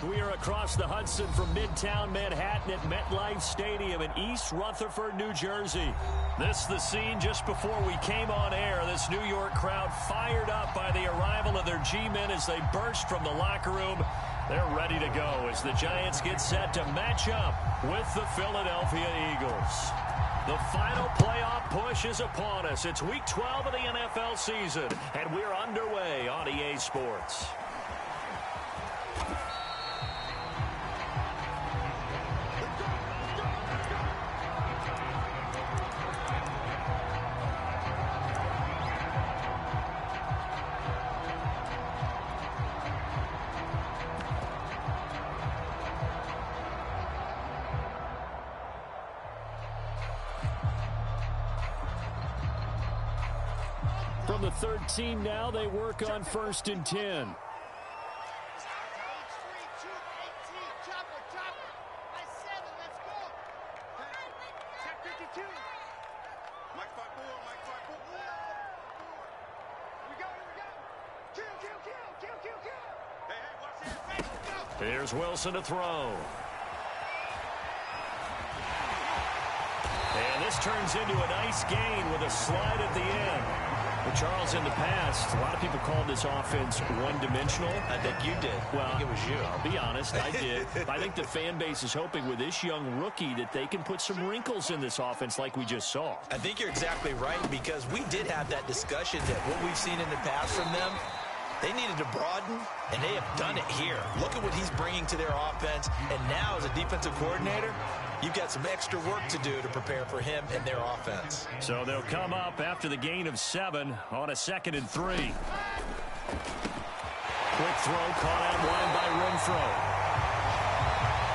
We are across the Hudson from Midtown Manhattan at MetLife Stadium in East Rutherford, New Jersey. This is the scene just before we came on air. This New York crowd fired up by the arrival of their G-men as they burst from the locker room. They're ready to go as the Giants get set to match up with the Philadelphia Eagles. The final playoff push is upon us. It's Week 12 of the NFL season, and we're underway on EA Sports. From the 13 now, they work on 1st and 10. Here's Wilson to throw. And this turns into a nice gain with a slide at the end. Well, Charles, in the past, a lot of people called this offense one-dimensional. I think you did. Well, I think it was you. I'll be honest, I did. I think the fan base is hoping with this young rookie that they can put some wrinkles in this offense like we just saw. I think you're exactly right, because we did have that discussion that what we've seen in the past from them, they needed to broaden, and they have done it here. Look at what he's bringing to their offense, and now as a defensive coordinator, you've got some extra work to do to prepare for him and their offense. So they'll come up after the gain of 7 on a 2nd and 3. Quick throw caught out wide by Renfro.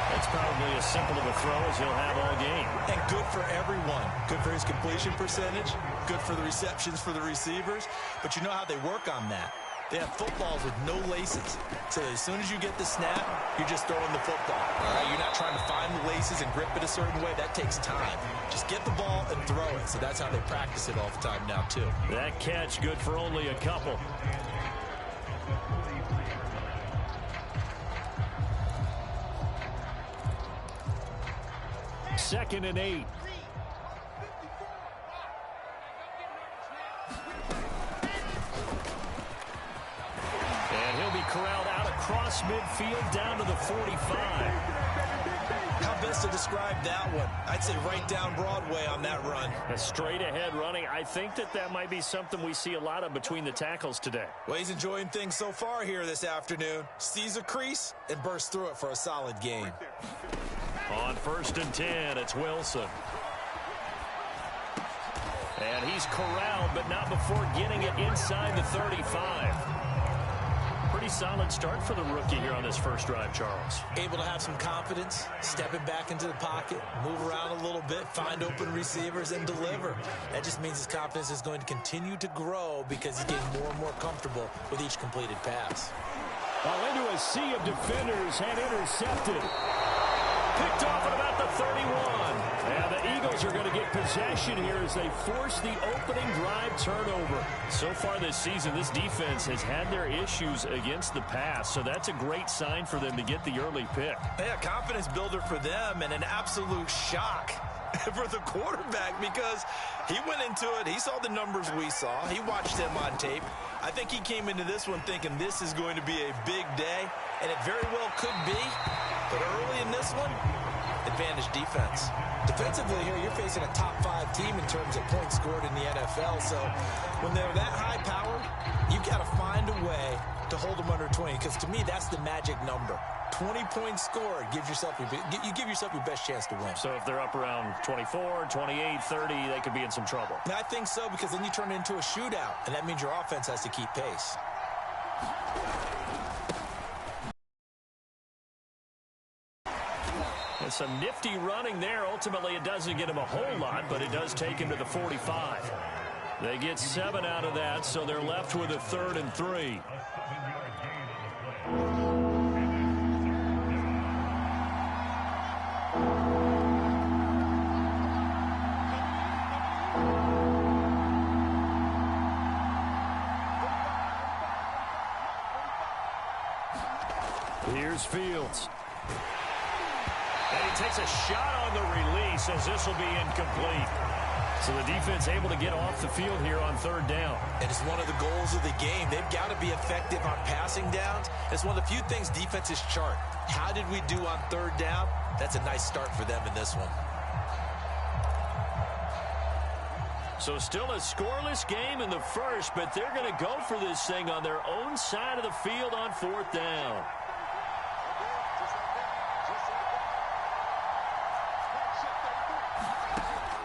That's probably as simple of a throw as he'll have all game. And good for everyone. Good for his completion percentage. Good for the receptions for the receivers. But you know how they work on that. They have footballs with no laces. So as soon as you get the snap, you're just throwing the football. All right? You're not trying to find the laces and grip it a certain way. That takes time. Just get the ball and throw it. So that's how they practice it all the time now, too. That catch good for only a couple. Second and 8. And he'll be corralled out across midfield down to the 45. How best to describe that one? I'd say right down Broadway on that run. A straight ahead running. I think that might be something we see a lot of between the tackles today. Well, he's enjoying things so far here this afternoon. Sees a crease and bursts through it for a solid gain. On 1st and 10, it's Wilson. And he's corralled, but not before getting it inside the 35. Pretty solid start for the rookie here on this first drive, Charles. Able to have some confidence, stepping back into the pocket, move around a little bit, find open receivers, and deliver. That just means his confidence is going to continue to grow because he's getting more and more comfortable with each completed pass. Well, into a sea of defenders and intercepted. Picked off at about the 31. And the Eagles are going to get possession here as they force the opening drive turnover. So far this season, this defense has had their issues against the pass, so that's a great sign for them to get the early pick. Yeah, confidence builder for them and an absolute shock for the quarterback because he went into it. He saw the numbers we saw. He watched them on tape. I think he came into this one thinking this is going to be a big day, and it very well could be. But early in this one, advantage defense. Defensively here, you're facing a top 5 team in terms of points scored in the NFL. So when they're that high powered, you've got to find a way to hold them under 20. Because to me, that's the magic number. 20 points scored gives yourself you give yourself your best chance to win. So if they're up around 24, 28, 30, they could be in some trouble. And I think so, because then you turn it into a shootout, and that means your offense has to keep pace. And some nifty running there. Ultimately, it doesn't get him a whole lot, but it does take him to the 45. They get 7 out of that, so they're left with a 3rd and 3. Here's Fields. And he takes a shot on the release as this will be incomplete. So the defense able to get off the field here on third down. And it's one of the goals of the game. They've got to be effective on passing downs. It's one of the few things defenses chart. How did we do on third down? That's a nice start for them in this one. So still a scoreless game in the first, but they're going to go for this thing on their own side of the field on fourth down.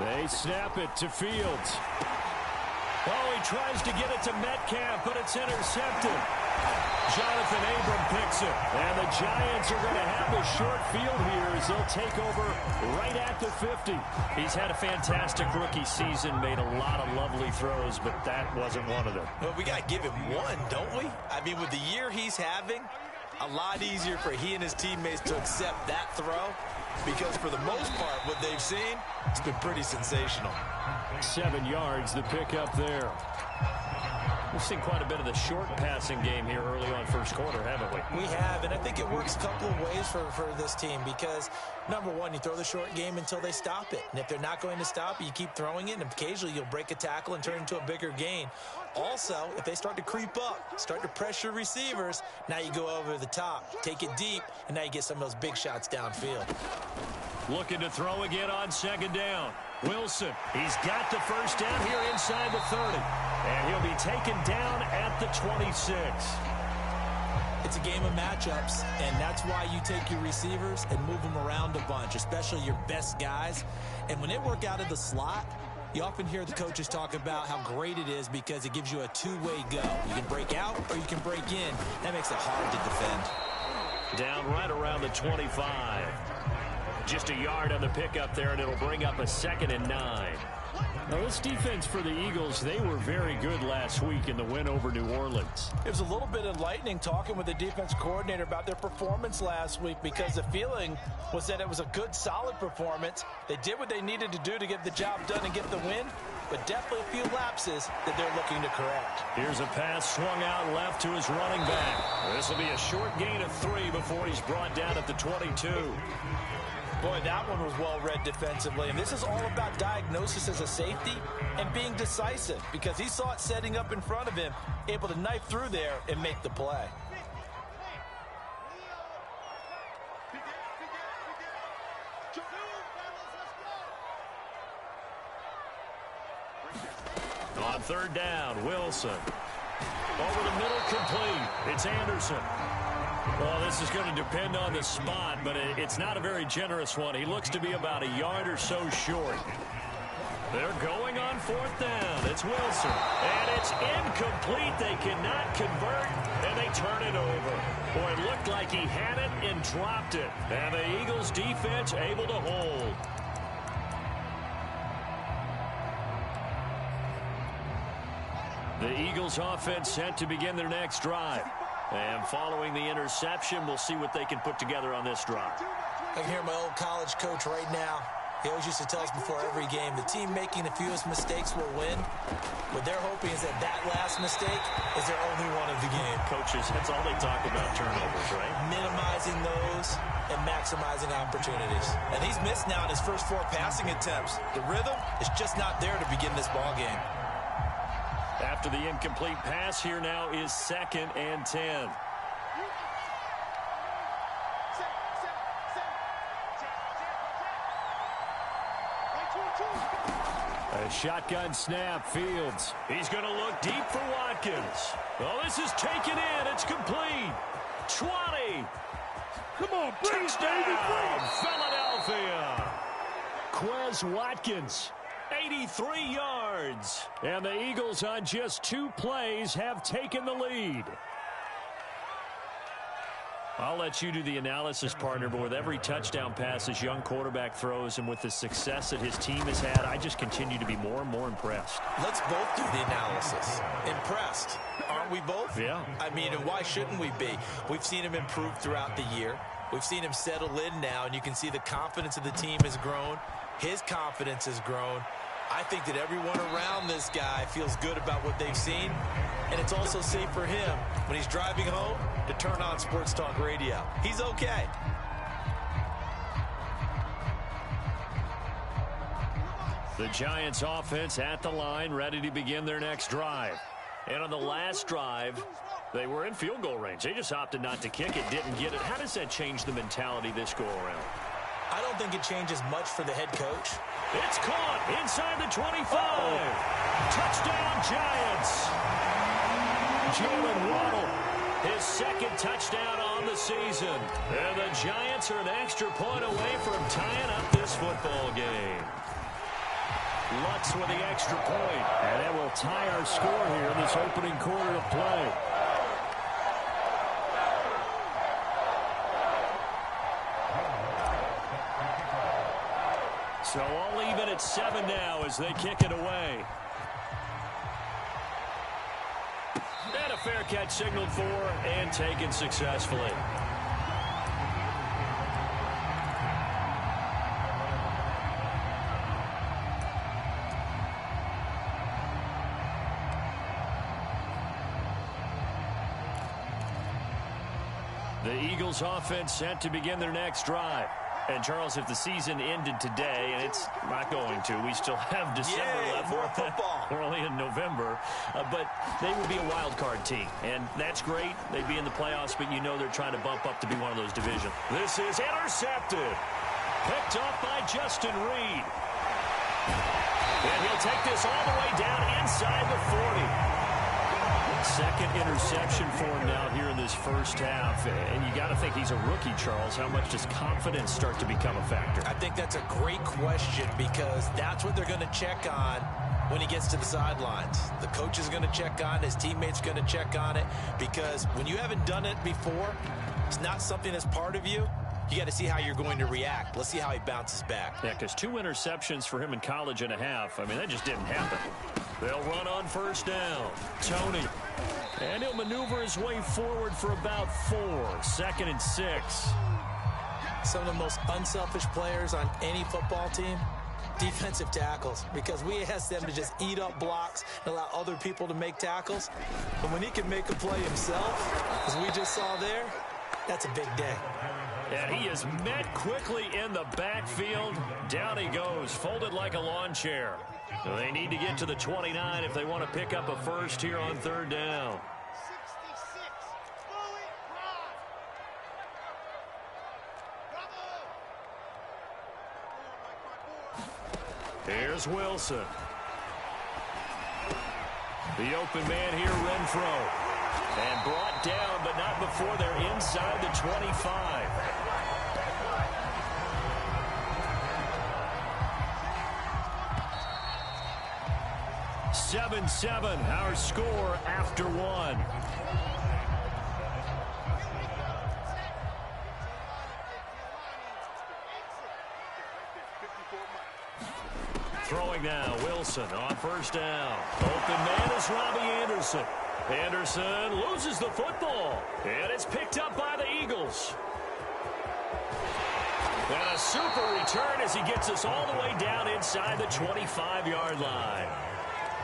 They snap it to Fields. Oh, he tries to get it to Metcalf, but it's intercepted. Jonathan Abram picks it. And the Giants are going to have a short field here as they'll take over right at the 50. He's had a fantastic rookie season, made a lot of lovely throws, but that wasn't one of them. Well, we got to give him one, don't we? I mean, with the year he's having, a lot easier for he and his teammates to accept that throw because for the most part, what they've seen, it's been pretty sensational. 7 yards, the pickup there. We've seen quite a bit of the short passing game here early on first quarter, haven't we? We have, and I think it works a couple of ways for this team because, number one, you throw the short game until they stop it. And if they're not going to stop it, you keep throwing it, and occasionally you'll break a tackle and turn it into a bigger gain. Also, if they start to creep up, start to pressure receivers, now you go over the top, take it deep, and now you get some of those big shots downfield. Looking to throw again on second down. Wilson, he's got the first down here inside the 30. And he'll be taken down at the 26. It's a game of matchups, and that's why you take your receivers and move them around a bunch, especially your best guys. And when they work out of the slot, you often hear the coaches talk about how great it is because it gives you a two-way go. You can break out or you can break in. That makes it hard to defend. Down right around the 25. Just a yard on the pickup there, and it'll bring up a 2nd and 9. Now, this defense for the Eagles, they were very good last week in the win over New Orleans. It was a little bit enlightening talking with the defense coordinator about their performance last week because the feeling was that it was a good, solid performance. They did what they needed to do to get the job done and get the win, but definitely a few lapses that they're looking to correct. Here's a pass swung out left to his running back. This will be a short gain of 3 before he's brought down at the 22. Boy, that one was well read defensively, and this is all about diagnosis as a safety and being decisive because he saw it setting up in front of him, able to knife through there and make the play. On third down, Wilson. Over the middle, complete. It's Anderson. Well, this is going to depend on the spot, but it's not a very generous one. He looks to be about a yard or so short. They're going on fourth down. It's Wilson. And it's incomplete. They cannot convert, and they turn it over. Boy, it looked like he had it and dropped it. And the Eagles defense able to hold. The Eagles offense set to begin their next drive. And following the interception, we'll see what they can put together on this drive. I can hear my old college coach right now. He always used to tell us before every game, the team making the fewest mistakes will win. What they're hoping is that that last mistake is their only one of the game. Coaches, that's all they talk about, turnovers, right? Minimizing those and maximizing opportunities. And he's missed now in his first 4 passing attempts. The rhythm is just not there to begin this ball game. After the incomplete pass, here now is 2nd and 10. A shotgun snap, Fields. He's going to look deep for Watkins. Oh, this is taken in. It's complete. 20. Come on, bring it, baby, bring it. Philadelphia. Quez Watkins. 83 yards. And the Eagles on just 2 plays have taken the lead. I'll let you do the analysis, partner, but with every touchdown pass this young quarterback throws and with the success that his team has had, I just continue to be more and more impressed. Let's both do the analysis. Impressed. Aren't we both? Yeah. I mean, and why shouldn't we be? We've seen him improve throughout the year. We've seen him settle in now, and you can see the confidence of the team has grown. His confidence has grown. I think that everyone around this guy feels good about what they've seen, and it's also safe for him when he's driving home to turn on Sports Talk Radio. He's okay. The Giants offense at the line, ready to begin their next drive. And on the last drive, they were in field goal range. They just opted not to kick it, didn't get it. How does that change the mentality this go around? I don't think it changes much for the head coach. It's caught inside the 25. Touchdown, Giants. Jalen Waddle, his second touchdown on the season. And the Giants are an extra point away from tying up this football game. Lutz with the extra point. And that will tie our score here in this opening quarter of play. So all even at 7 now as they kick it away. And a fair catch signaled for and taken successfully. The Eagles offense set to begin their next drive. And, Charles, if the season ended today, and it's not going to, we still have December left. More football. We're only in November. But they will be a wild card team. And that's great. They'd be in the playoffs, but you know they're trying to bump up to be one of those divisions. This is intercepted. Picked up by Justin Reed. And he'll take this all the way down inside the 40. Second interception for him now here in this first half. And you got to think he's a rookie, Charles. How much does confidence start to become a factor? I think that's a great question because that's what they're going to check on when he gets to the sidelines. The coach is going to check on it. His teammates going to check on it because when you haven't done it before, it's not something that's part of you. You got to see how you're going to react. Let's see how he bounces back. Yeah, because 2 interceptions for him in college and a half. I mean, that just didn't happen. They'll run on first down. Tony. And he'll maneuver his way forward for about 4. 2nd and 6. Some of the most unselfish players on any football team, defensive tackles, because we ask them to just eat up blocks and allow other people to make tackles. But when he can make a play himself, as we just saw there, that's a big day. And he is met quickly in the backfield. Down he goes, folded like a lawn chair. So they need to get to the 29 if they want to pick up a first here on 3rd down. Here's Wilson. The open man here, Renfro. And brought down, but not before they're inside the 25. Seven, our score after 1. Throwing now, Wilson on first down. Open man is Robbie Anderson. Anderson loses the football, and it's picked up by the Eagles. And a super return as he gets us all the way down inside the 25-yard line.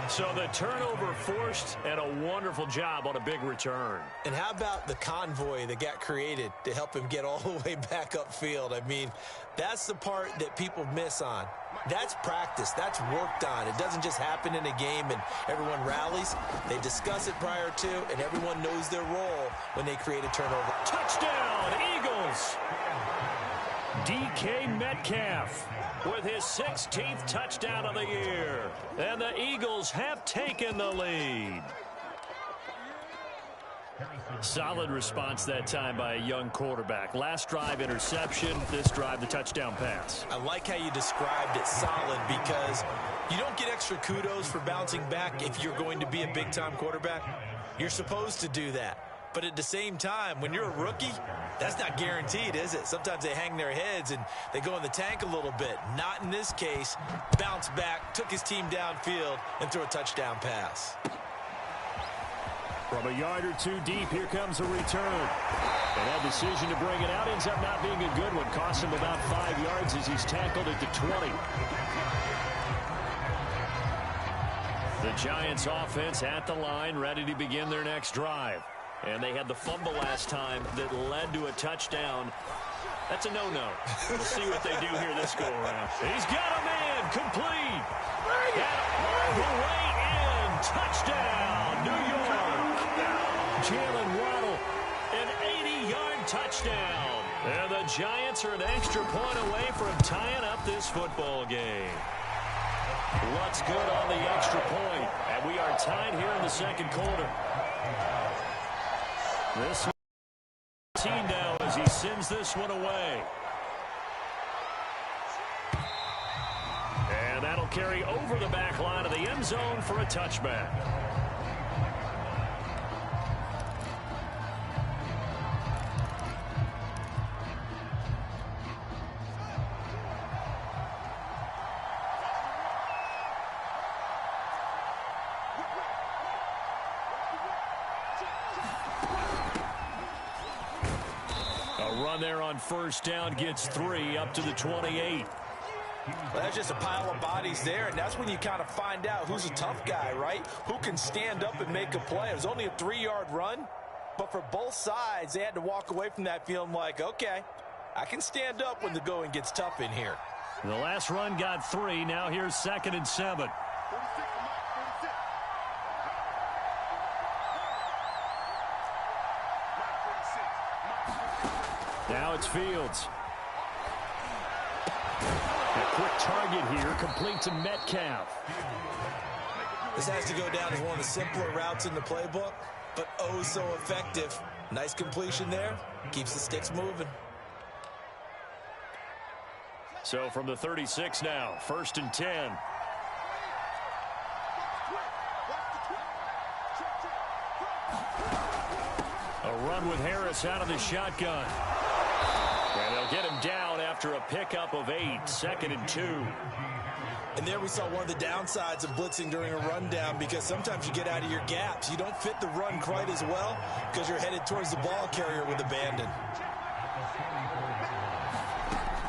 So the turnover forced, and a wonderful job on a big return. And how about the convoy that got created to help him get all the way back upfield? I mean, that's the part that people miss on. That's practice. That's worked on. It doesn't just happen in a game and everyone rallies. They discuss it prior to, and everyone knows their role when they create a turnover. Touchdown, Eagles! DK Metcalf with his 16th touchdown of the year. And the Eagles have taken the lead. Solid response that time by a young quarterback. Last drive, interception. This drive, the touchdown pass. I like how you described it, solid, because you don't get extra kudos for bouncing back if you're going to be a big-time quarterback. You're supposed to do that. But at the same time, when you're a rookie, that's not guaranteed, is it? Sometimes they hang their heads and they go in the tank a little bit. Not in this case. Bounce back, took his team downfield, and threw a touchdown pass. From a yard or 2 deep, here comes a return. And that decision to bring it out ends up not being a good one. Costs him about 5 yards as he's tackled at the 20. The Giants offense at the line, ready to begin their next drive. And they had the fumble last time that led to a touchdown. That's a no-no. We'll see what they do here this go-around. He's got a man, complete. And all the way in. Touchdown, New York. Jalen Waddle, an 80-yard touchdown. And the Giants are an extra point away from tying up this football game. What's good on the extra point? And we are tied here in the second quarter. This 18 now as he sends this one away. And that'll carry over the back line of the end zone for a touchback. There on first down gets 3 up to the 28. Well, that's just a pile of bodies there, and that's when you kind of find out who's a tough guy, right? Who can stand up and make a play. It was only a 3-yard run, but for both sides, they had to walk away from that feeling like, okay, I can stand up when the going gets tough in here. The last run got 3. Now here's 2nd and 7. Now it's Fields. A quick target here, complete to Metcalf. This has to go down as one of the simpler routes in the playbook, but oh so effective. Nice completion there. Keeps the sticks moving. So from the 36 now, 1st and 10. A run with Harris out of the shotgun. And they'll get him down after a pickup of 8, 2nd and 2. And there we saw one of the downsides of blitzing during a rundown, because sometimes you get out of your gaps. You don't fit the run quite as well because you're headed towards the ball carrier with abandon.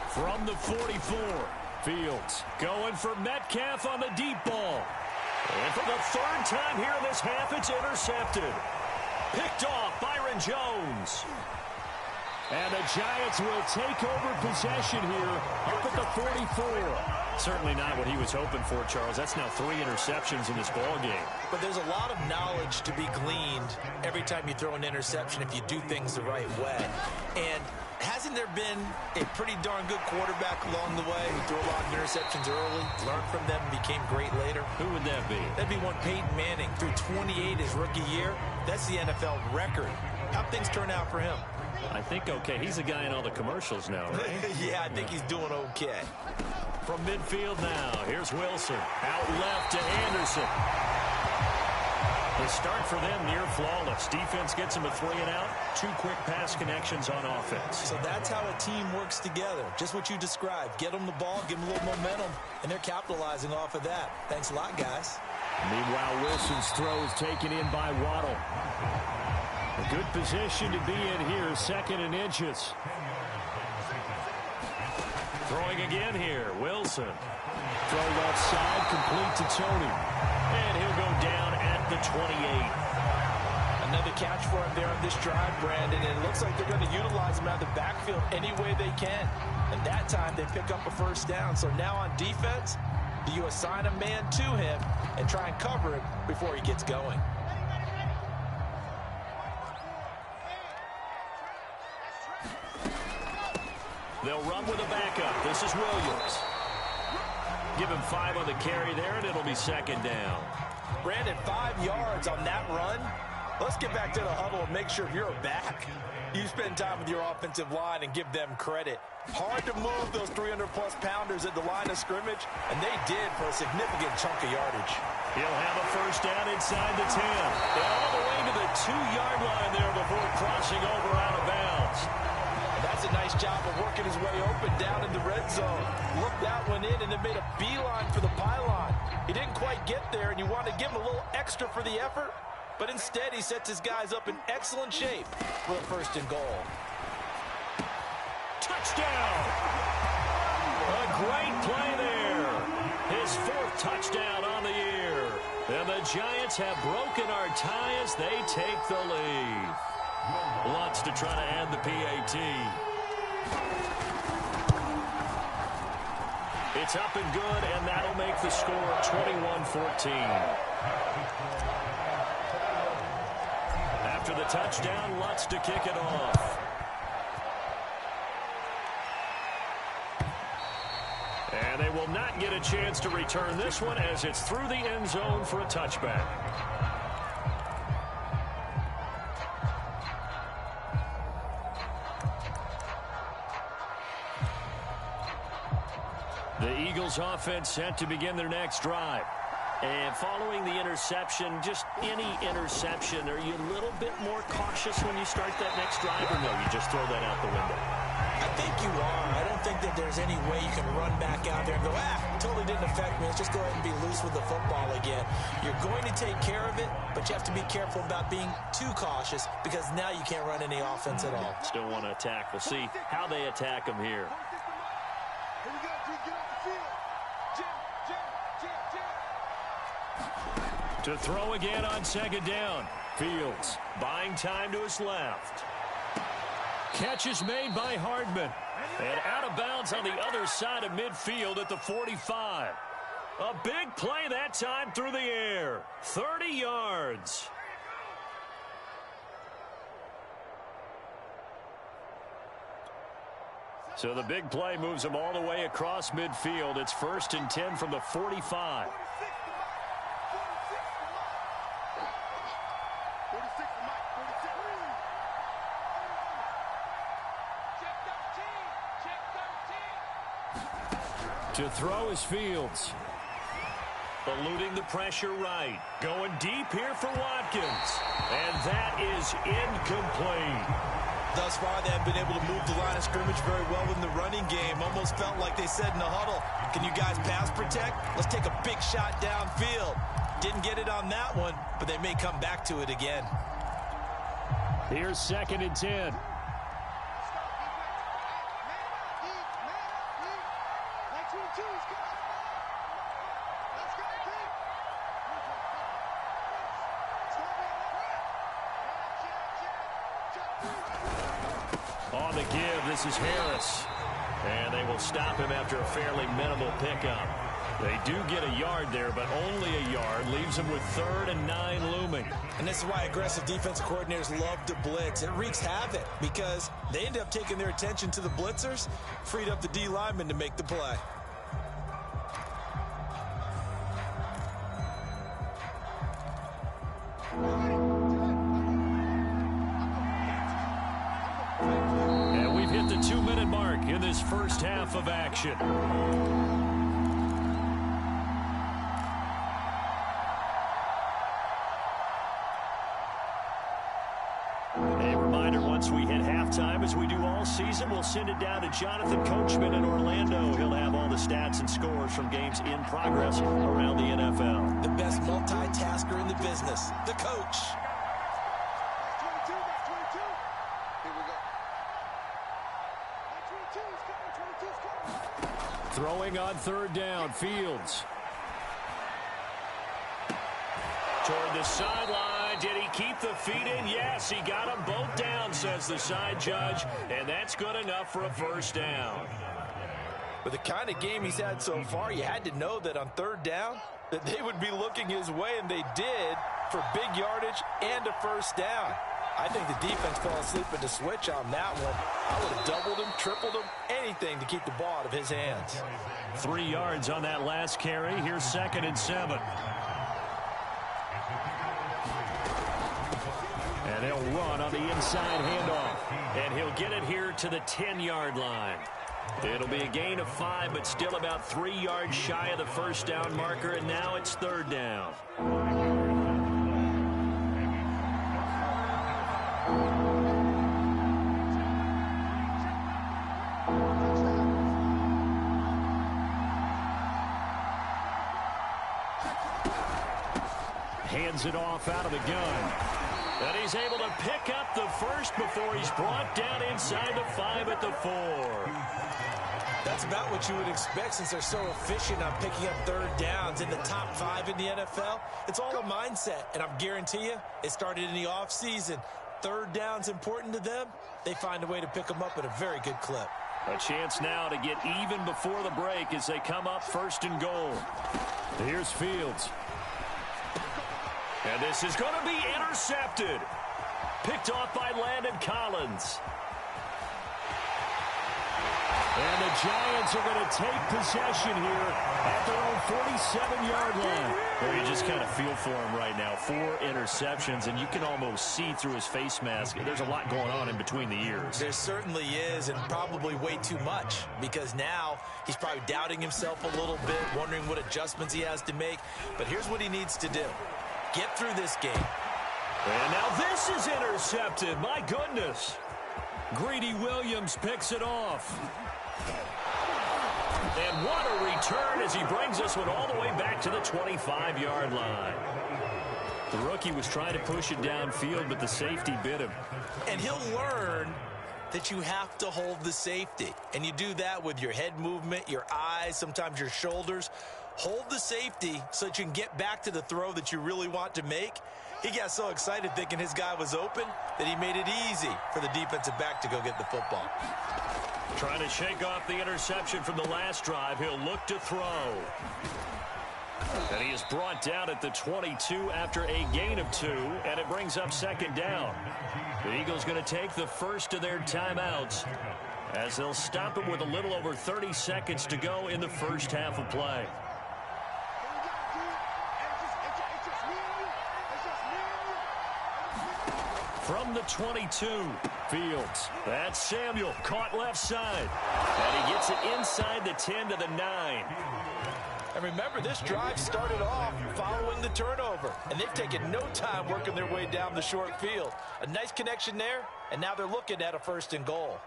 From the 44, Fields going for Metcalf on the deep ball. And for the 3rd time here in this half, it's intercepted. Picked off Byron Jones. And the Giants will take over possession here up at the 44. Certainly not what he was hoping for, Charles. That's now 3 interceptions in this ball game. But there's a lot of knowledge to be gleaned every time you throw an interception if you do things the right way. And hasn't there been a pretty darn good quarterback along the way who threw a lot of interceptions early, learned from them, and became great later? Who would that be? That'd be one Peyton Manning. Threw 28 his rookie year. That's the NFL record. How'd things turn out for him? I think okay. He's a guy in all the commercials now, right? Yeah, I think he's doing okay. From midfield now, here's Wilson. Out left to Anderson. The start for them near flawless. Defense gets him a 3 and out. 2 quick pass connections on offense. So that's how a team works together. Just what you described. Get them the ball, give them a little momentum, and they're capitalizing off of that. Thanks a lot, guys. Meanwhile, Wilson's throw is taken in by Waddle. A good position to be in here, 2nd and inches. Throwing again here, Wilson. Throw left side, complete to Tony. And he'll go down at the 28. Another catch for him there on this drive, Brandon, and it looks like they're going to utilize him out of the backfield any way they can. And that time they pick up a 1st down. So now on defense, do you assign a man to him and try and cover him before he gets going? They'll run with a backup. This is Williams. Give him 5 on the carry there, and it'll be 2nd down. Brandon, 5 yards on that run. Let's get back to the huddle and make sure if you're a back, you spend time with your offensive line and give them credit. Hard to move those 300-plus pounders at the line of scrimmage, and they did for a significant chunk of yardage. He'll have a 1st down inside the 10. And all the way to the 2-yard line there before crossing over out of bounds. That's a nice job of working his way open down in the red zone. Looked that one in and then made a beeline for the pylon. He didn't quite get there, and you want to give him a little extra for the effort, but instead he sets his guys up in excellent shape for the 1st and goal. Touchdown! A great play there. His 4th touchdown on the year. And the Giants have broken our tie as they take the lead. Lutz to try to add the PAT. It's up and good, and that'll make the score 21-14. After the touchdown, Lutz to kick it off. And they will not get a chance to return this one as it's through the end zone for a touchback. The Eagles offense set to begin their next drive. And following the interception, just any interception, are you a little bit more cautious when you start that next drive, or no, you just throw that out the window? I think you are. I don't think that there's any way you can run back out there and go, totally didn't affect me. Let's just go ahead and be loose with the football again. You're going to take care of it, but you have to be careful about being too cautious because now you can't run any offense at all. Still want to attack. We'll see how they attack them here. Here we go, G, get off the field. Jim. To throw again on second down. Fields buying time to his left. Catch is made by Hardman. And out of bounds on the other side of midfield at the 45. A big play that time through the air. 30 yards. So the big play moves them all the way across midfield. It's 1st and 10 from the 45. To throw is Fields. Eluding the pressure right. Going deep here for Watkins. And that is incomplete. Thus far, they have been able to move the line of scrimmage very well in the running game. Almost felt like they said in the huddle, can you guys pass protect? Let's take a big shot downfield. Didn't get it on that one, but they may come back to it again. Here's 2nd and 10. On the give, this is Harris. And they will stop him after a fairly minimal pickup. They do get a yard there, but only a yard. Leaves them with 3rd and 9 looming. And this is why aggressive defensive coordinators love to blitz. It wreaks havoc because they end up taking their attention to the blitzers, freed up the D lineman to make the play. And we've hit the 2-minute mark in this first half of action. Once we hit halftime, as we do all season, we'll send it down to Jonathan Coachman in Orlando. He'll have all the stats and scores from games in progress around the NFL. The best multitasker in the business, the coach. Throwing on 3rd down, Fields. Toward the sideline. Did he keep the feet in? Yes, he got them both down, says the side judge, and that's good enough for a 1st down. With the kind of game he's had so far, you had to know that on 3rd down that they would be looking his way, and they did for big yardage and a 1st down. I think the defense fell asleep at the switch on that one. I would have doubled him, tripled him, anything to keep the ball out of his hands. 3 yards on that last carry. Here's 2nd and 7. And they'll run on the inside handoff. And he'll get it here to the 10-yard line. It'll be a gain of 5, but still about 3 yards shy of the 1st down marker, and now it's 3rd down. Hands it off out of the gun. And he's able to pick up the 1st before he's brought down inside the 5 at the 4. That's about what you would expect since they're so efficient on picking up third downs in the top 5 in the NFL. It's all a mindset, and I guarantee you it started in the offseason. Third down's important to them. They find a way to pick them up at a very good clip. A chance now to get even before the break as they come up first and goal. Here's Fields. And this is going to be intercepted. Picked off by Landon Collins. And the Giants are going to take possession here at their own 47-yard line. Well, you just kind of feel for him right now. 4 interceptions, and you can almost see through his face mask. There's a lot going on in between the ears. There certainly is, and probably way too much, because now he's probably doubting himself a little bit, wondering what adjustments he has to make. But here's what he needs to do. Get through this game. And now this is intercepted. My goodness. Greedy Williams picks it off. And what a return as he brings this one all the way back to the 25-yard line. The rookie was trying to push it downfield, but the safety bit him. And he'll learn that you have to hold the safety. And you do that with your head movement, your eyes, sometimes your shoulders. Hold the safety so that you can get back to the throw that you really want to make. He got so excited thinking his guy was open that he made it easy for the defensive back to go get the football. Trying to shake off the interception from the last drive. He'll look to throw. And he is brought down at the 22 after a gain of 2, and it brings up second down. The Eagles going to take the first of their timeouts as they'll stop him with a little over 30 seconds to go in the first half of play. From the 22, Fields. That's Samuel, caught left side. And he gets it inside the 10 to the 9. And remember, this drive started off following the turnover. And they've taken no time working their way down the short field. A nice connection there, and now they're looking at a first and goal.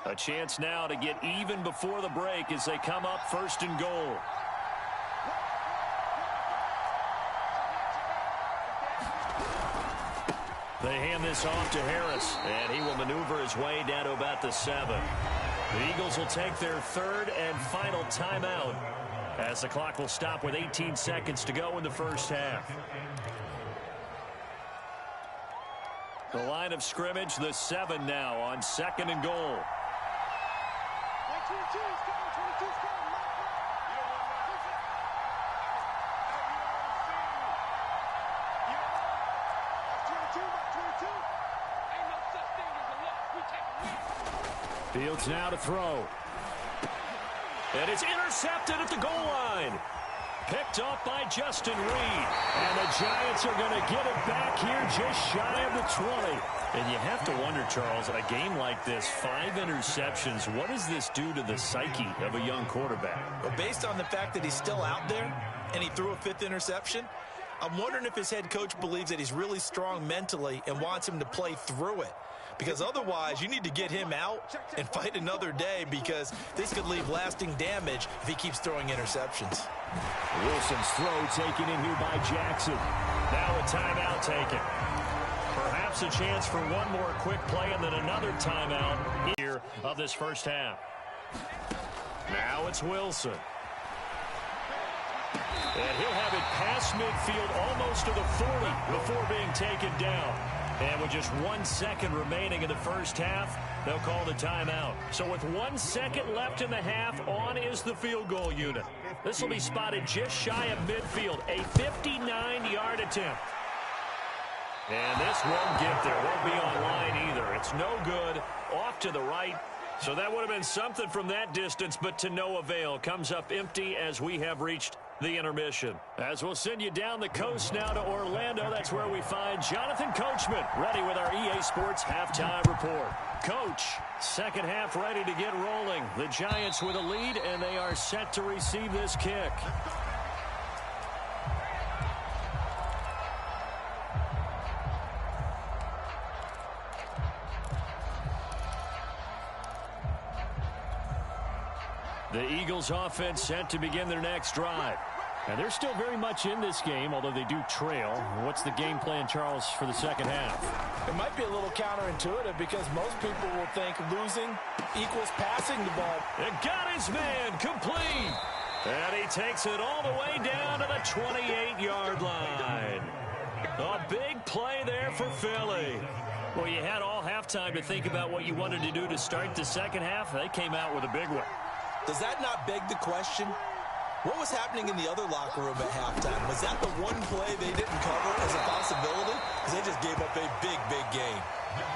A chance now to get even before the break as they come up first and goal. They hand this off to Harris, and he will maneuver his way down to about the 7. The Eagles will take their third and final timeout as the clock will stop with 18 seconds to go in the first half. The line of scrimmage, the 7 now on second and goal. Fields now to throw. And it's intercepted at the goal line. Picked off by Justin Reed. And the Giants are going to get it back here just shy of the 20. And you have to wonder, Charles, in a game like this, 5 interceptions, what does this do to the psyche of a young quarterback? Well, based on the fact that he's still out there and he threw a 5th interception, I'm wondering if his head coach believes that he's really strong mentally and wants him to play through it. Because otherwise, you need to get him out and fight another day, because this could leave lasting damage if he keeps throwing interceptions. Wilson's throw taken in here by Jackson. Now a timeout taken. Perhaps a chance for one more quick play and then another timeout here of this first half. Now it's Wilson. And he'll have it past midfield almost to the 40 before being taken down. And with just 1 second remaining in the first half, they'll call the timeout. So with 1 second left in the half, on is the field goal unit. This will be spotted just shy of midfield, a 59-yard attempt. And this won't get there, won't be on line either. It's no good, off to the right. So that would have been something from that distance, but to no avail. Comes up empty as we have reached the intermission. As we'll send you down the coast now to Orlando, that's where we find Jonathan Coachman ready with our EA Sports halftime report. Coach, second half ready to get rolling. The Giants with a lead, and they are set to receive this kick. The Eagles offense set to begin their next drive. And they're still very much in this game, although they do trail. What's the game plan, Charles, for the second half? It might be a little counterintuitive because most people will think losing equals passing the ball. It got his man complete. And he takes it all the way down to the 28-yard line. A big play there for Philly. Well, you had all halftime to think about what you wanted to do to start the second half. They came out with a big one. Does that not beg the question? What was happening in the other locker room at halftime? Was that the one play they didn't cover as a possibility? Because they just gave up a big, big gain.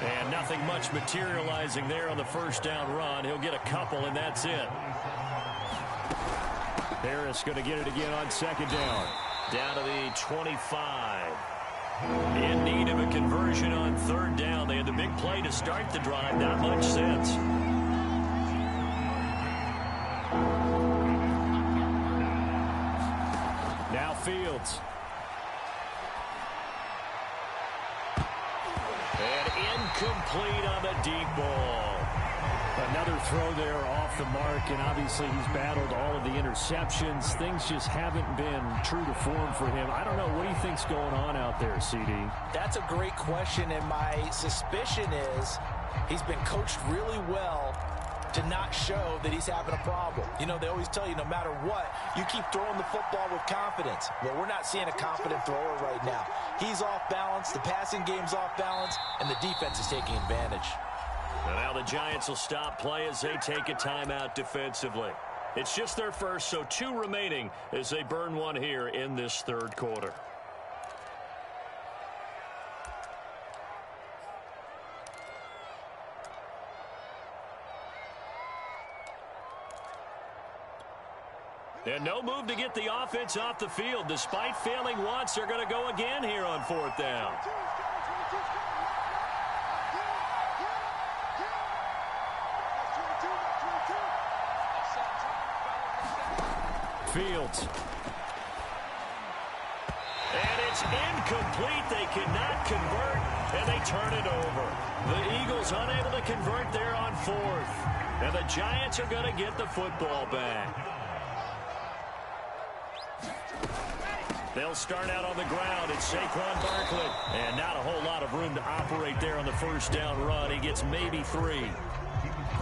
And nothing much materializing there on the first down run. He'll get a couple, and that's it. Harris going to get it again on second down. Down to the 25. In need of a conversion on third down. They had the big play to start the drive. Not much sense. Now Fields. And incomplete on the deep ball. Another throw there off the mark, and obviously he's battled all of the interceptions. Things just haven't been true to form for him. I don't know. What do you think's going on out there, CD? That's a great question, and my suspicion is he's been coached really well to not show that he's having a problem. You know, they always tell you no matter what, you keep throwing the football with confidence. Well, we're not seeing a confident thrower right now. He's off balance, the passing game's off balance, and the defense is taking advantage. And now the Giants will stop play as they take a timeout defensively. It's just their first, so 2 remaining as they burn one here in this third quarter. And no move to get the offense off the field. Despite failing once, they're going to go again here on fourth down. Fields. And it's incomplete. They cannot convert, and they turn it over. The Eagles unable to convert there on fourth. And the Giants are going to get the football back. They'll start out on the ground. It's Saquon Barkley. And not a whole lot of room to operate there on the first down run. He gets maybe 3.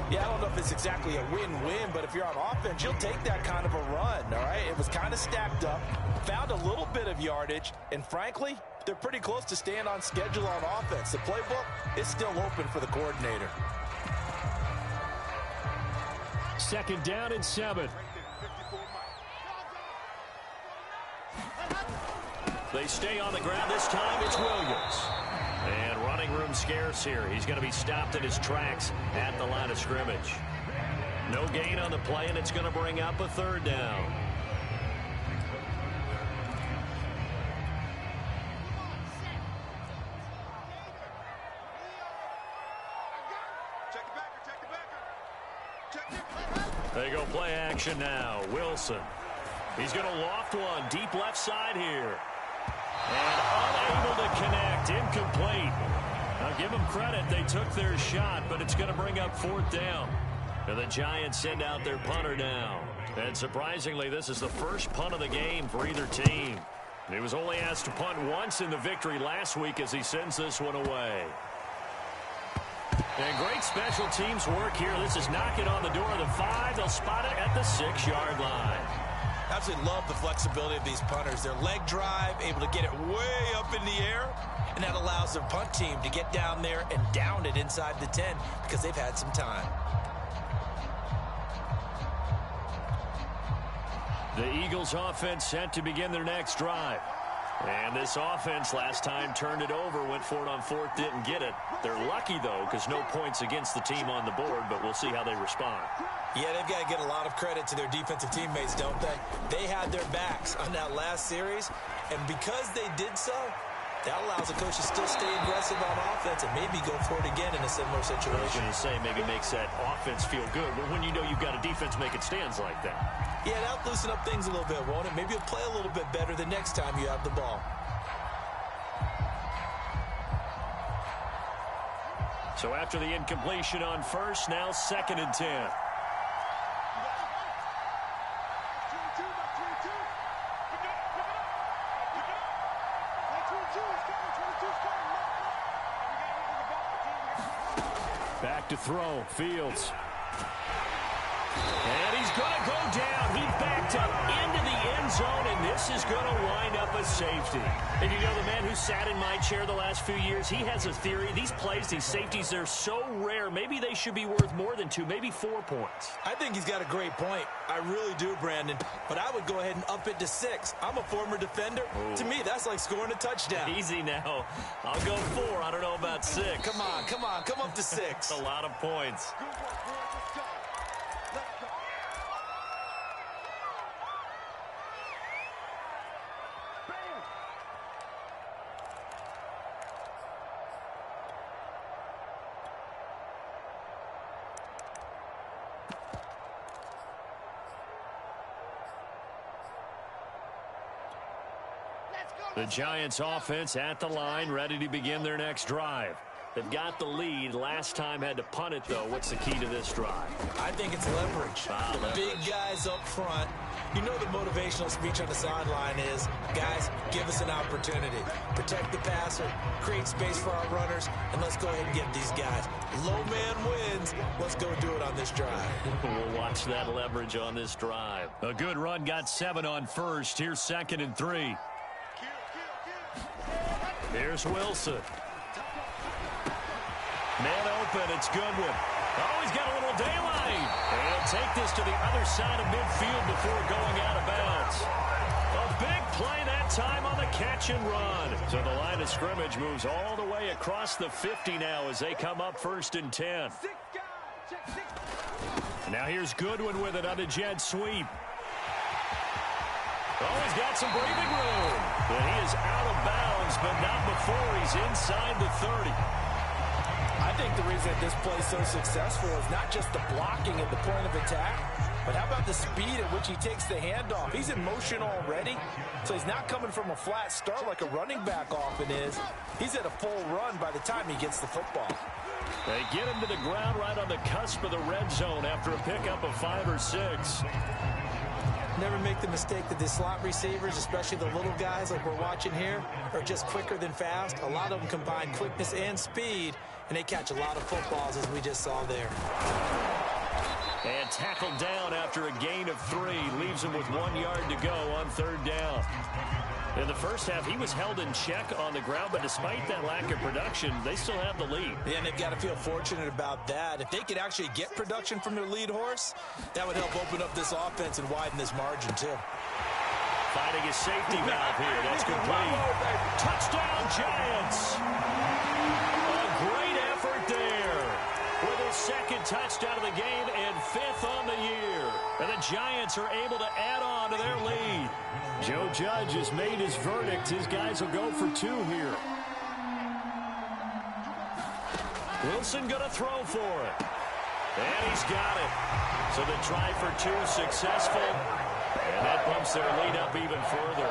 Yeah, I don't know if it's exactly a win-win, but if you're on offense, you'll take that kind of a run, all right? It was kind of stacked up, found a little bit of yardage, and frankly, they're pretty close to staying on schedule on offense. The playbook is still open for the coordinator. Second down and 7. They stay on the ground. This time it's Williams. And running room scarce here. He's going to be stopped in his tracks at the line of scrimmage. No gain on the play, and it's going to bring up a third down. They go play action now. Wilson. He's going to loft one deep left side here. And unable to connect. Incomplete. I'll give them credit. They took their shot, but it's going to bring up fourth down. And the Giants send out their punter now. And surprisingly, this is the first punt of the game for either team. He was only asked to punt once in the victory last week as he sends this one away. And great special teams work here. This is knocking on the door of the 5. They'll spot it at the 6-yard line. Absolutely love the flexibility of these punters. Their leg drive, able to get it way up in the air, and that allows their punt team to get down there and down it inside the 10 because they've had some time. The Eagles offense set to begin their next drive. And this offense last time turned it over, went for it on fourth, didn't get it. They're lucky, though, because no points against the team on the board, but we'll see how they respond. Yeah, they've got to get a lot of credit to their defensive teammates, don't they? They had their backs on that last series, and because they did so, that allows the coach to still stay aggressive on offense and maybe go for it again in a similar situation. I was going to say maybe makes that offense feel good, but when you know you've got a defense making stands like that. Yeah, that'll loosen up things a little bit, won't it? Maybe you'll play a little bit better the next time you have the ball. So after the incompletion on first, now 2nd and 10. Back to throw. Fields. And he's going to go down. He backed up into the end zone, and this is going to wind up a safety. And you know, the man who sat in my chair the last few years, he has a theory. These plays, these safeties, they're so rare. Maybe they should be worth more than 2, maybe 4 points. I think he's got a great point. I really do, Brandon. But I would go ahead and up it to 6. I'm a former defender. Ooh. To me, that's like scoring a touchdown. Easy now. I'll go 4. I don't know about 6. Come on. Come up to 6. A lot of points. The Giants offense at the line, ready to begin their next drive. They've got the lead. Last time had to punt it, though. What's the key to this drive? I think it's leverage. The big guys up front. You know the motivational speech on the sideline is, guys, give us an opportunity. Protect the passer, create space for our runners, and let's go ahead and get these guys. Low man wins. Let's go do it on this drive. We'll watch that leverage on this drive. A good run, got 7 on first. Here's 2nd and 3. Here's Wilson. Man open, it's Goodwin. Oh, he's got a little daylight. And he'll take this to the other side of midfield before going out of bounds. A big play that time on the catch and run. So the line of scrimmage moves all the way across the 50 now as they come up 1st and 10. Now here's Goodwin with it on a jet sweep. Oh, he's got some breathing room. But he is out of bounds, but not before he's inside the 30. I think the reason that this play is so successful is not just the blocking at the point of attack, but how about the speed at which he takes the handoff? He's in motion already, so he's not coming from a flat start like a running back often is. He's at a full run by the time he gets the football. They get him to the ground right on the cusp of the red zone after a pickup of 5 or 6. Never make the mistake that the slot receivers, especially the little guys like we're watching here, are just quicker than fast. A lot of them combine quickness and speed, and they catch a lot of footballs, as we just saw there. And tackled down after a gain of 3. Leaves him with 1 yard to go on 3rd down. In the first half, he was held in check on the ground, but despite that lack of production, they still have the lead. Yeah, and they've got to feel fortunate about that. If they could actually get production from their lead horse, that would help open up this offense and widen this margin, too. Finding a safety valve here. That's complete. Touchdown, Giants. A great effort there. With his 2nd touchdown of the game and 5th on the year. And the Giants are able to add on to their lead. Joe Judge has made his verdict. His guys will go for 2 here. Wilson going to throw for it. And he's got it. So the try for 2 successful. And that bumps their lead up even further.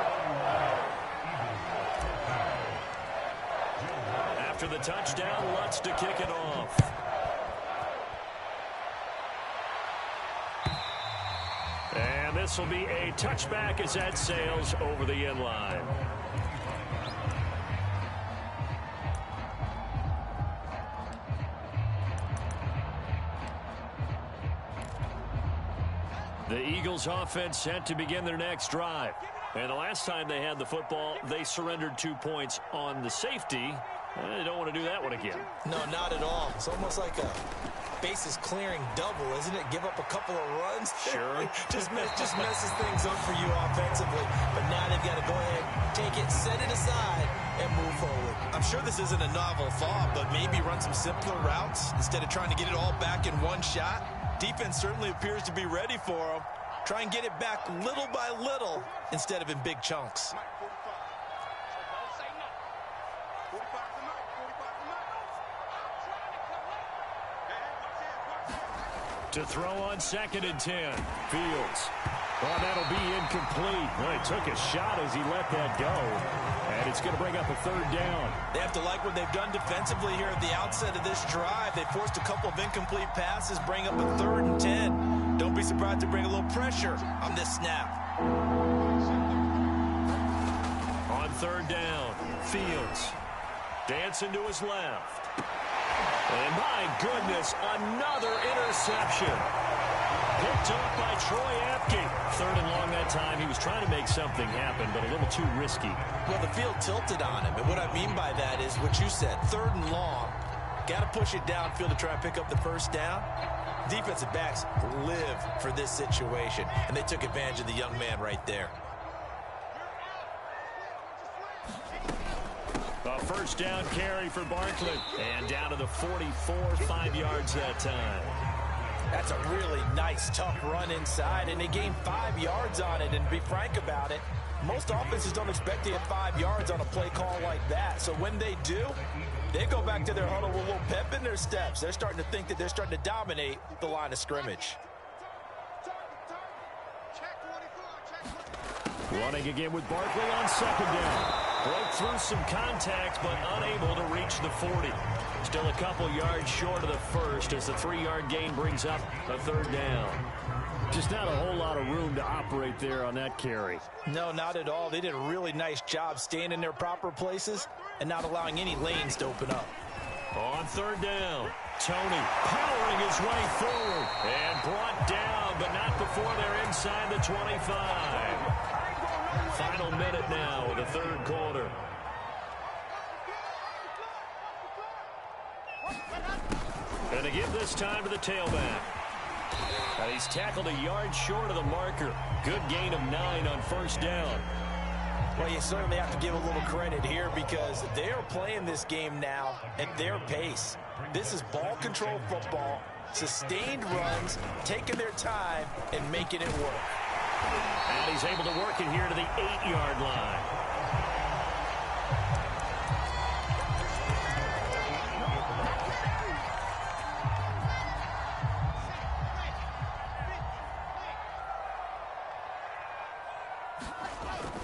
After the touchdown, Lutz to kick it off. And this will be a touchback as that sails over the end line. The Eagles offense set to begin their next drive. And the last time they had the football, they surrendered 2 points on the safety. They don't want to do that one again. No, not at all. It's almost like a bases clearing double, isn't it? Give up a couple of runs. Sure. just messes things up for you offensively. But now they've got to go ahead, take it, set it aside, and move forward. I'm sure this isn't a novel thought, but maybe run some simpler routes instead of trying to get it all back in one shot. Defense certainly appears to be ready for them. Try and get it back little by little instead of in big chunks. To throw on 2nd and 10. Fields. Oh, that'll be incomplete. Well, he took a shot as he let that go. And it's going to bring up a 3rd down. They have to like what they've done defensively here at the outset of this drive. They forced a couple of incomplete passes, bring up a 3rd and 10. Don't be surprised to bring a little pressure on this snap. On 3rd down, Fields. Dancing to his left. And my goodness, another interception. Picked off by Troy Apke. 3rd and long that time. He was trying to make something happen, but a little too risky. Well, the field tilted on him. And what I mean by that is what you said. 3rd and long. Got to push it downfield to try and pick up the first down. Defensive backs live for this situation. And they took advantage of the young man right there. A first down carry for Barkley. And down to the 44, 5 yards that time. That's a really nice, tough run inside, and they gained 5 yards on it. And to be frank about it, most offenses don't expect to get 5 yards on a play call like that. So when they do, they go back to their huddle with a little pep in their steps. They're starting to think that they're starting to dominate the line of scrimmage. Running again with Barkley on 2nd down. Broke through some contact, but unable to reach the 40. Still a couple yards short of the first as the 3-yard gain brings up a 3rd down. Just not a whole lot of room to operate there on that carry. No, not at all. They did a really nice job staying in their proper places and not allowing any lanes to open up. On 3rd down, Tony powering his way forward and brought down, but not before they're inside the 25. Final minute now of the 3rd quarter. And to give this time to the tailback. And he's tackled a yard short of the marker. Good gain of 9 on 1st down. Well, you certainly have to give a little credit here because they are playing this game now at their pace. This is ball control football, sustained runs, taking their time, and making it work. And he's able to work it here to the 8-yard line.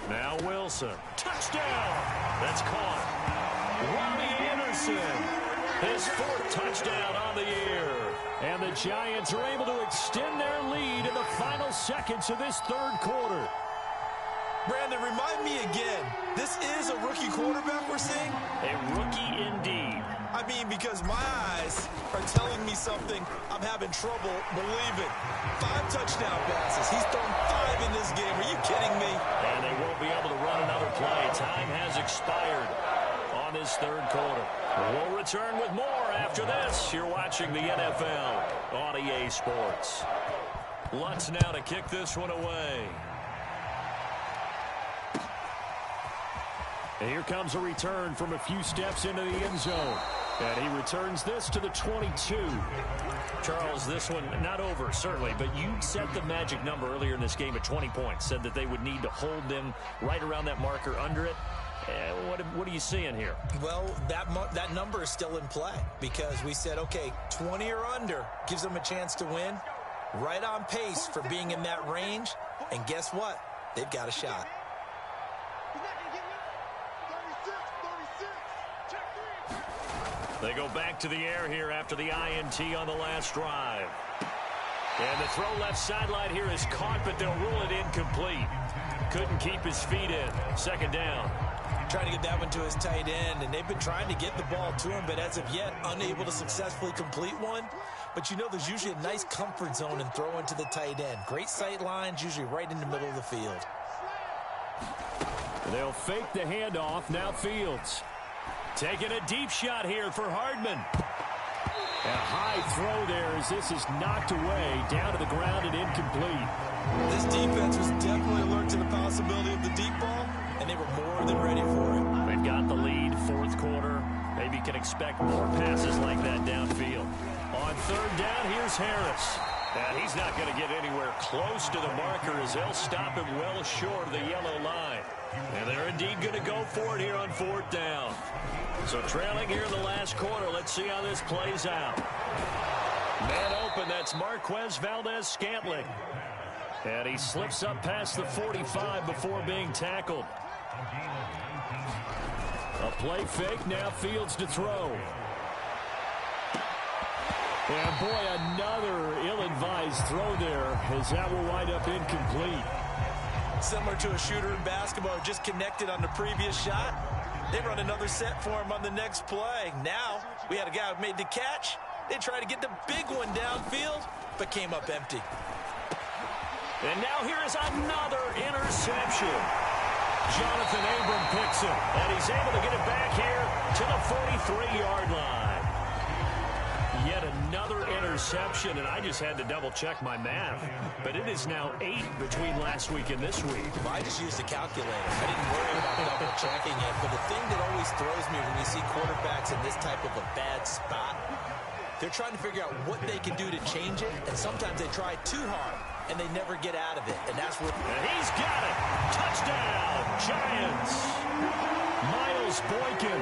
Now Wilson. Touchdown. That's caught. Robbie Anderson. His 4th touchdown on the year. And the Giants are able to extend their lead in the final seconds of this 3rd quarter. Brandon, remind me again, this is a rookie quarterback we're seeing? A rookie indeed. I mean, because my eyes are telling me something I'm having trouble believing. 5 touchdown passes. He's thrown 5 in this game. Are you kidding me? And they won't be able to run another play. Time has expired on this 3rd quarter. We'll return with more after this. You're watching the NFL on EA Sports. Lutz now to kick this one away. And here comes a return from a few steps into the end zone. And he returns this to the 22. Charles, this one not over, certainly, but you set the magic number earlier in this game at 20 points. Said that they would need to hold them right around that marker under it. What are you seeing here? Well, that number is still in play because we said, okay, 20 or under gives them a chance to win. Right on pace for being in that range. And guess what? They've got a shot. They go back to the air here after the INT on the last drive. And the throw left sideline here is caught, but they'll rule it incomplete. Couldn't keep his feet in. 2nd down. Trying to get that one to his tight end, and they've been trying to get the ball to him, but as of yet, unable to successfully complete one. But you know there's usually a nice comfort zone in throwing to the tight end. Great sight lines, usually right in the middle of the field. They'll fake the handoff. Now Fields. Taking a deep shot here for Hardman. A high throw there as this is knocked away, down to the ground and incomplete. This defense was definitely alert to the possibility of the deep ball, and they were more than ready for it. They've got the lead, 4th quarter. Maybe you can expect more passes like that downfield. On 3rd down, here's Harris. And he's not going to get anywhere close to the marker as they'll stop him well short of the yellow line. And they're indeed going to go for it here on 4th down. So trailing here in the last quarter. Let's see how this plays out. Man open, that's Marquez Valdez-Scantling. And he slips up past the 45 before being tackled. A play fake, now Fields to throw. And boy, another ill-advised throw there as that will wind up incomplete. Similar to a shooter in basketball, just connected on the previous shot. They run another set for him on the next play. Now, we had a guy who made the catch. They tried to get the big one downfield, but came up empty. And now here is another interception. Jonathan Abram picks it, and he's able to get it back here to the 43-yard line. Yet another interception, and I just had to double-check my math. But it is now 8 between last week and this week. Well, I just used a calculator. I didn't worry about double-checking it. But the thing that always throws me when you see quarterbacks in this type of a bad spot, they're trying to figure out what they can do to change it, and sometimes they try too hard, and they never get out of it. And that's what... And he's got it! Touchdown, Giants! Miles Boykin,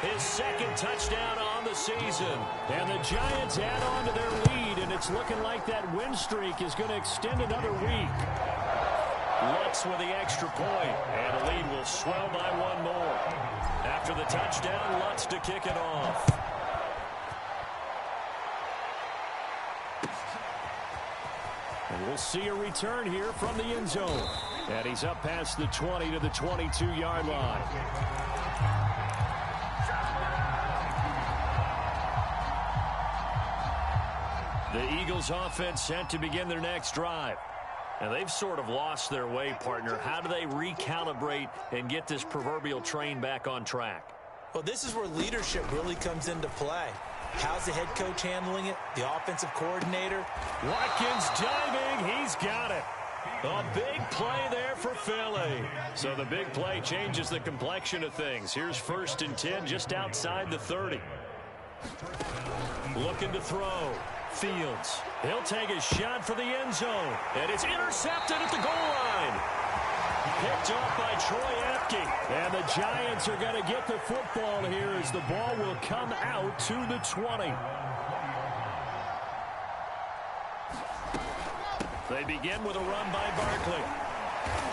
his second touchdown on the season. And the Giants add on to their lead, and it's looking like that win streak is going to extend another week. Lutz with the extra point, and the lead will swell by one more. After the touchdown, Lutz to kick it off. And we'll see a return here from the end zone. And he's up past the 20 to the 22-yard line. The Eagles offense set to begin their next drive. And they've sort of lost their way, partner. How do they recalibrate and get this proverbial train back on track? Well, this is where leadership really comes into play. How's the head coach handling it? The offensive coordinator? Watkins diving. He's got it. A big play there for Philly. So the big play changes the complexion of things. Here's 1st and 10 just outside the 30. Looking to throw. Fields. He'll take a shot for the end zone. And it's intercepted at the goal line. Picked off by Troy Apke. And the Giants are going to get the football here as the ball will come out to the 20. They begin with a run by Barkley.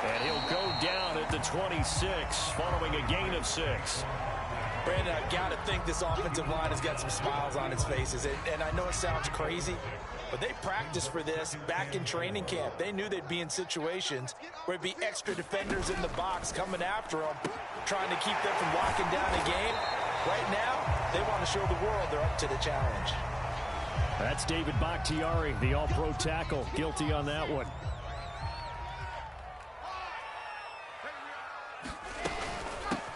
And he'll go down at the 26 following a gain of 6. Brandon, I've got to think this offensive line has got some smiles on its faces. And I know it sounds crazy, but they practiced for this back in training camp. They knew they'd be in situations where it'd be extra defenders in the box coming after them, trying to keep them from locking down a game. Right now, they want to show the world they're up to the challenge. That's David Bakhtiari, the all-pro tackle, guilty on that one.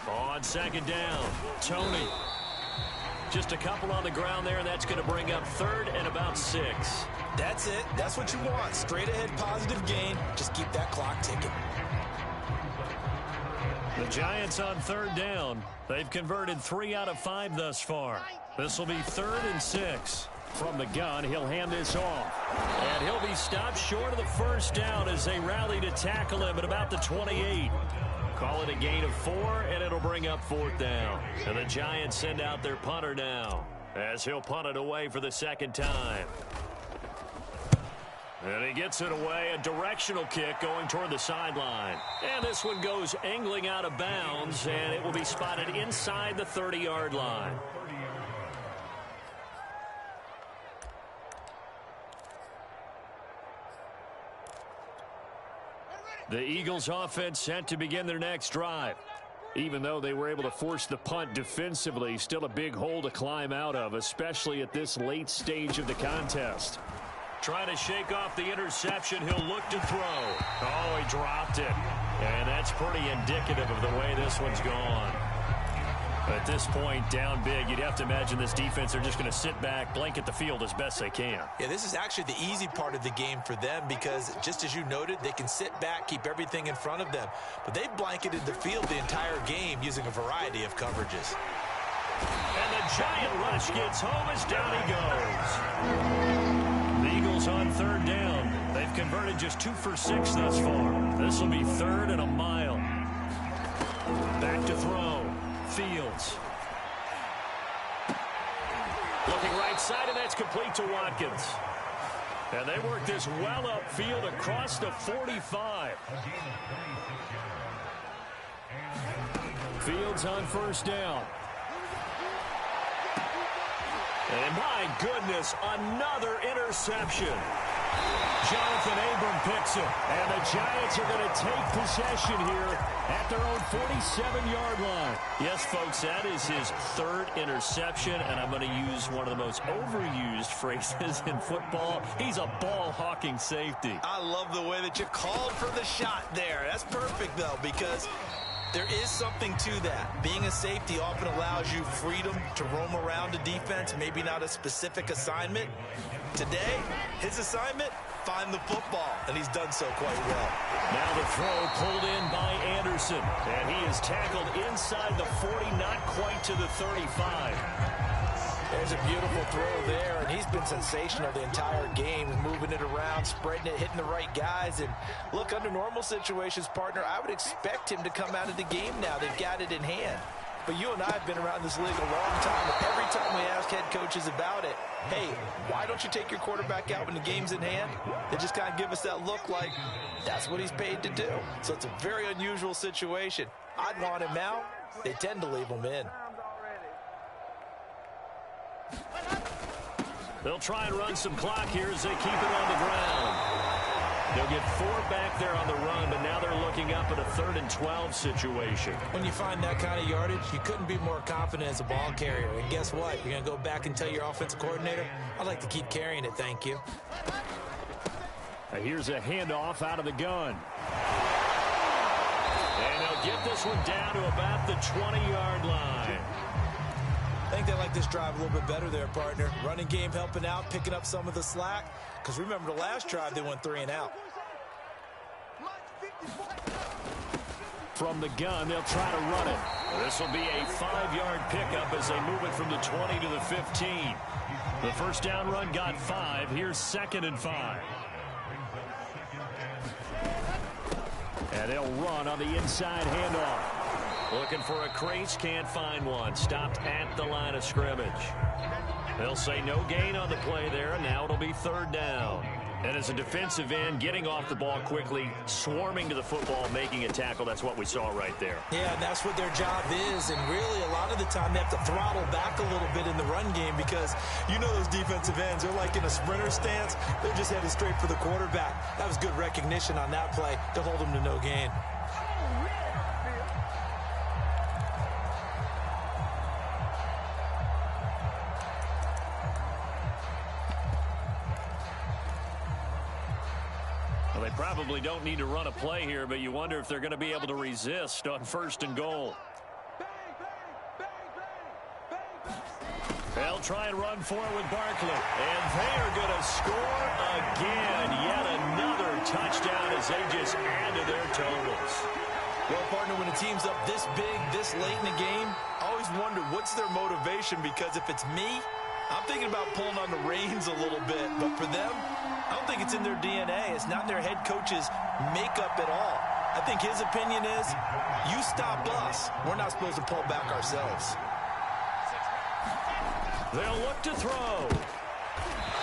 On 2nd down, Tony. Just a couple on the ground there, and that's going to bring up 3rd and about 6. That's it. That's what you want. Straight ahead positive gain. Just keep that clock ticking. The Giants on 3rd down. They've converted 3 out of 5 thus far. This will be 3rd and 6. From the gun, he'll hand this off. And he'll be stopped short of the 1st down as they rally to tackle him at about the 28. Call it a gain of 4, and it'll bring up 4th down. And the Giants send out their punter now as he'll punt it away for the 2nd time. And he gets it away, a directional kick going toward the sideline. And this one goes angling out of bounds, and it will be spotted inside the 30-yard line. The Eagles offense set to begin their next drive. Even though they were able to force the punt defensively, still a big hole to climb out of, especially at this late stage of the contest. Trying to shake off the interception, he'll look to throw. Oh, he dropped it. And that's pretty indicative of the way this one's gone. At this point, down big, you'd have to imagine this defense are just going to sit back, blanket the field as best they can. Yeah, this is actually the easy part of the game for them because, just as you noted, they can sit back, keep everything in front of them. But they've blanketed the field the entire game using a variety of coverages. And the giant rush gets home as down he goes. The Eagles on 3rd down. They've converted just 2 for 6 thus far. This will be 3rd and a mile. Back to throw. Fields. Looking right side, and that's complete to Watkins. And they work this well upfield across the 45. Fields on 1st down. And my goodness, another interception. Jonathan Abram picks it. And the Giants are going to take possession here at their own 47-yard line. Yes, folks, that is his third interception, and I'm going to use one of the most overused phrases in football. He's a ball-hawking safety. I love the way that you called for the shot there. That's perfect, though, because there is something to that. Being a safety often allows you freedom to roam around a defense, maybe not a specific assignment. Today, his assignment, find the football, and he's done so quite well. Now the throw pulled in by Anderson, and he is tackled inside the 40, not quite to the 35. There's a beautiful throw there, and he's been sensational the entire game, moving it around, spreading it, hitting the right guys. And look, under normal situations, partner, I would expect him to come out of the game now. They've got it in hand. But you and I have been around this league a long time, and every time we ask head coaches about it, hey, why don't you take your quarterback out when the game's in hand? They just kind of give us that look like that's what he's paid to do. So it's a very unusual situation. I'd want him out. They tend to leave him in. They'll try and run some clock here as they keep it on the ground. They'll get 4 back there on the run, but now they're looking up at a 3rd and 12 situation. When you find that kind of yardage, you couldn't be more confident as a ball carrier. And guess what? You're going to go back and tell your offensive coordinator, I'd like to keep carrying it, thank you. Now here's a handoff out of the gun. And they'll get this one down to about the 20-yard line. I think they like this drive a little bit better there, partner. Running game helping out, picking up some of the slack. Because remember, the last drive, they went 3 and out. From the gun, they'll try to run it. This will be a 5-yard pickup as they move it from the 20 to the 15. The first down run got 5. Here's 2nd and 5. And they'll run on the inside handoff. Looking for a crease, can't find one. Stopped at the line of scrimmage. They'll say no gain on the play there, and now it'll be 3rd down. And as a defensive end, getting off the ball quickly, swarming to the football, making a tackle, that's what we saw right there. Yeah, and that's what their job is. And really, a lot of the time, they have to throttle back a little bit in the run game because you know those defensive ends, they're like in a sprinter stance. They're just headed straight for the quarterback. That was good recognition on that play to hold them to no gain. Well, they probably don't need to run a play here, but you wonder if they're going to be able to resist on 1st and goal. They'll try and run for it with Barkley. And they are going to score again. Yet another touchdown as they just add to their totals. Well, partner, when a team's up this big, this late in the game, I always wonder what's their motivation, because if it's me, I'm thinking about pulling on the reins a little bit. But for them, I don't think it's in their DNA. It's not in their head coach's makeup at all. I think his opinion is, you stop us, we're not supposed to pull back ourselves. They'll look to throw.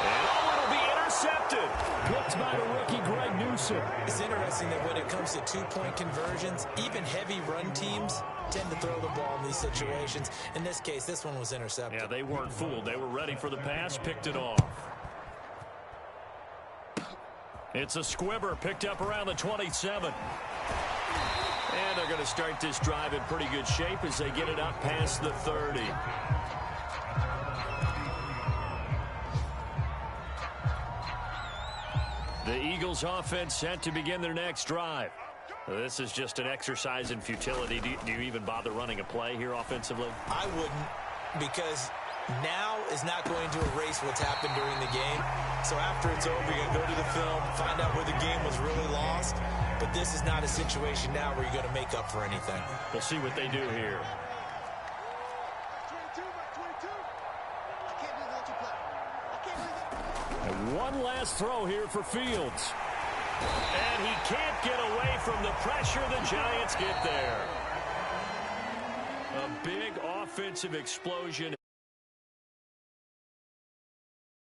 And it'll be intercepted. Blocked by the rookie, Greg Newsom. It's interesting that when it comes to 2-point conversions, even heavy run teams tend to throw the ball in these situations. In this case, this one was intercepted. Yeah, they weren't fooled. They were ready for the pass, picked it off. It's a squibber picked up around the 27. And they're going to start this drive in pretty good shape as they get it up past the 30. The Eagles offense set to begin their next drive. This is just an exercise in futility. Do you even bother running a play here offensively? I wouldn't, because now is not going to erase what's happened during the game. So after it's over, you're going to go to the film, find out where the game was really lost. But this is not a situation now where you're going to make up for anything. We'll see what they do here. And one last throw here for Fields. And he can't get away from the pressure. The Giants get there. A big offensive explosion